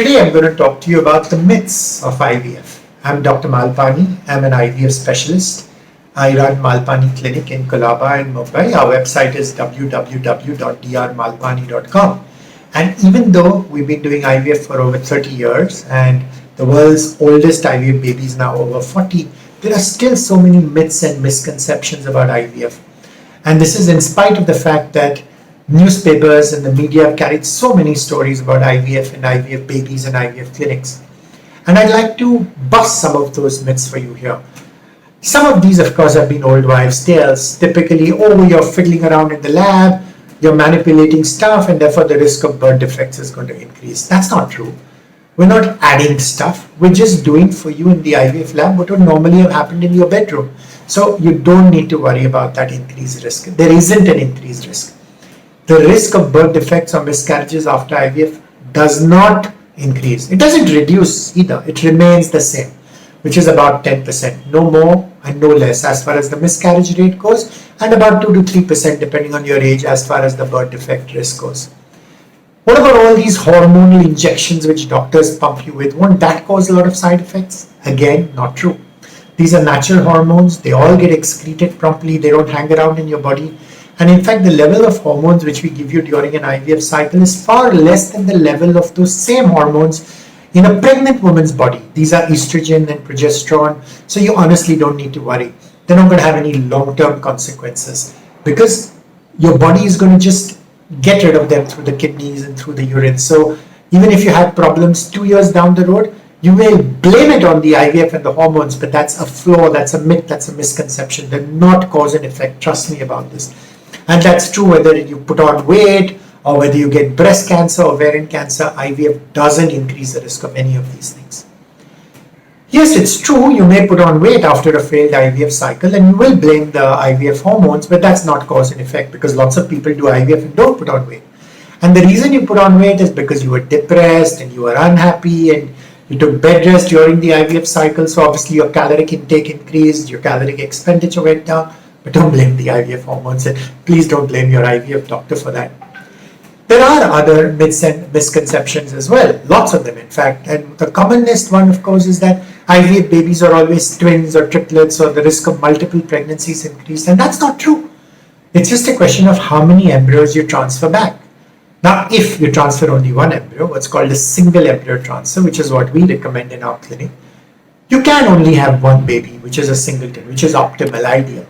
Today I'm going to talk to you about the myths of IVF. I'm Dr. Malpani. I'm an IVF specialist. I run Malpani Clinic in Colaba in Mumbai. Our website is www.drmalpani.com. And even though we've been doing IVF for over 30 years and the world's oldest IVF baby is now over 40, there are still so many myths and misconceptions about IVF. And this is in spite of the fact that newspapers and the media have carried so many stories about IVF and IVF babies and IVF clinics. And I'd like to bust some of those myths for you here. Some of these, of course, have been old wives' tales. Typically, you're fiddling around in the lab, you're manipulating stuff, and therefore the risk of birth defects is going to increase. That's not true. We're not adding stuff. We're just doing for you in the IVF lab what would normally have happened in your bedroom. So you don't need to worry about that increased risk. There isn't an increased risk. The risk of birth defects or miscarriages after IVF does not increase. It doesn't reduce either. It remains the same, which is about 10%, no more and no less as far as the miscarriage rate goes, and about 2 to 3% depending on your age as far as the birth defect risk goes. What about all these hormonal injections which doctors pump you with? Won't that cause a lot of side effects? Again, not true. These are natural hormones. They all get excreted promptly. They don't hang around in your body. And in fact, the level of hormones which we give you during an IVF cycle is far less than the level of those same hormones in a pregnant woman's body. These are estrogen and progesterone. So you honestly don't need to worry. They're not going to have any long-term consequences because your body is going to just get rid of them through the kidneys and through the urine. So even if you have problems 2 years down the road, you will blame it on the IVF and the hormones, but that's a flaw, that's a myth, that's a misconception. They're not cause and effect. Trust me about this. And that's true whether you put on weight or whether you get breast cancer or ovarian cancer. IVF doesn't increase the risk of any of these things. Yes, it's true, you may put on weight after a failed IVF cycle and you will blame the IVF hormones, but that's not cause and effect because lots of people do IVF and don't put on weight. And the reason you put on weight is because you were depressed and you were unhappy and you took bed rest during the IVF cycle. So obviously your caloric intake increased, your caloric expenditure went down. But don't blame the IVF hormones and please don't blame your IVF doctor for that. There are other myths and misconceptions as well, lots of them in fact. And the commonest one, of course, is that IVF babies are always twins or triplets or the risk of multiple pregnancies increased. And that's not true. It's just a question of how many embryos you transfer back. Now, if you transfer only one embryo, what's called a single embryo transfer, which is what we recommend in our clinic, you can only have one baby, which is a singleton, which is optimal, ideal.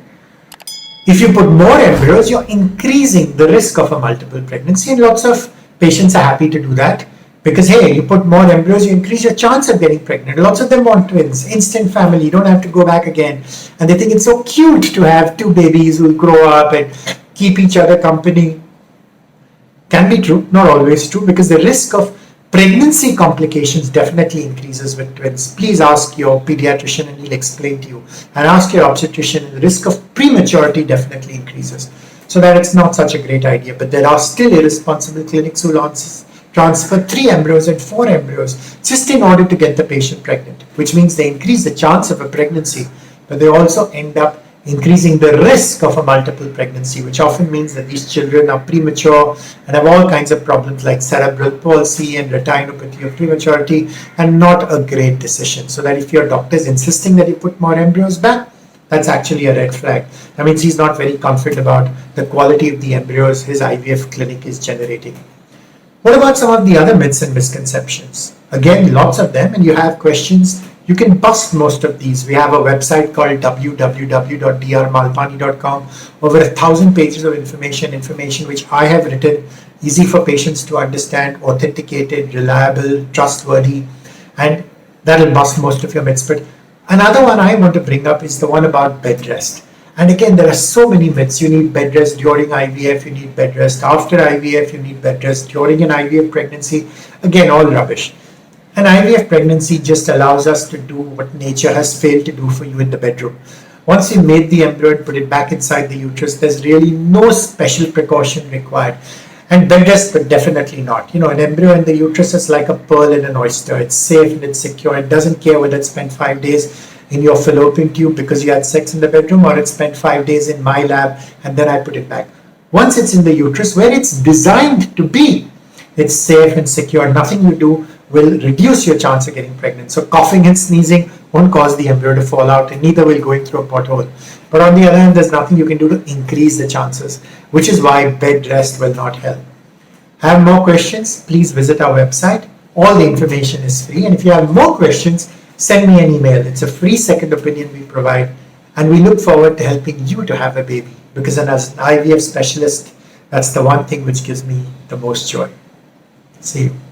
If you put more embryos, you're increasing the risk of a multiple pregnancy, and lots of patients are happy to do that because, hey, you put more embryos, you increase your chance of getting pregnant. Lots of them want twins, instant family, you don't have to go back again. And they think it's so cute to have two babies who will grow up and keep each other company. Can be true, not always true, because the risk of pregnancy complications definitely increases with twins. Please ask your pediatrician and he'll explain to you. And ask your obstetrician, and the risk of prematurity definitely increases. So that it's not such a great idea. But there are still irresponsible clinics who transfer 3 embryos and 4 embryos just in order to get the patient pregnant, which means they increase the chance of a pregnancy, but they also end up increasing the risk of a multiple pregnancy, which often means that these children are premature and have all kinds of problems like cerebral palsy and retinopathy of prematurity, and not a great decision. So that if your doctor is insisting that you put more embryos back, that's actually a red flag. That means he's not very confident about the quality of the embryos his IVF clinic is generating. What about some of the other myths and misconceptions? Again, lots of them, and you have questions. You can bust most of these. We have a website called www.drmalpani.com. Over 1,000 pages of information which I have written, easy for patients to understand, authenticated, reliable, trustworthy, and that'll bust most of your myths. But another one I want to bring up is the one about bed rest. And again, there are so many myths. You need bed rest during IVF, you need bed rest after IVF, you need bed rest during an IVF pregnancy. Again, all rubbish. An IVF pregnancy just allows us to do what nature has failed to do for you in the bedroom. Once you made the embryo and put it back inside the uterus, there's really no special precaution required. And bed rest, but definitely not. An embryo in the uterus is like a pearl in an oyster. It's safe and it's secure. It doesn't care whether it spent 5 days in your fallopian tube because you had sex in the bedroom, or it spent 5 days in my lab and then I put it back. Once it's in the uterus, where it's designed to be, it's safe and secure. Nothing you do will reduce your chance of getting pregnant. So coughing and sneezing won't cause the embryo to fall out, and neither will going through a pothole. But on the other hand, there's nothing you can do to increase the chances, which is why bed rest will not help. Have more questions? Please visit our website. All the information is free. And if you have more questions, send me an email. It's a free second opinion we provide. And we look forward to helping you to have a baby. Because as an IVF specialist, that's the one thing which gives me the most joy. See you.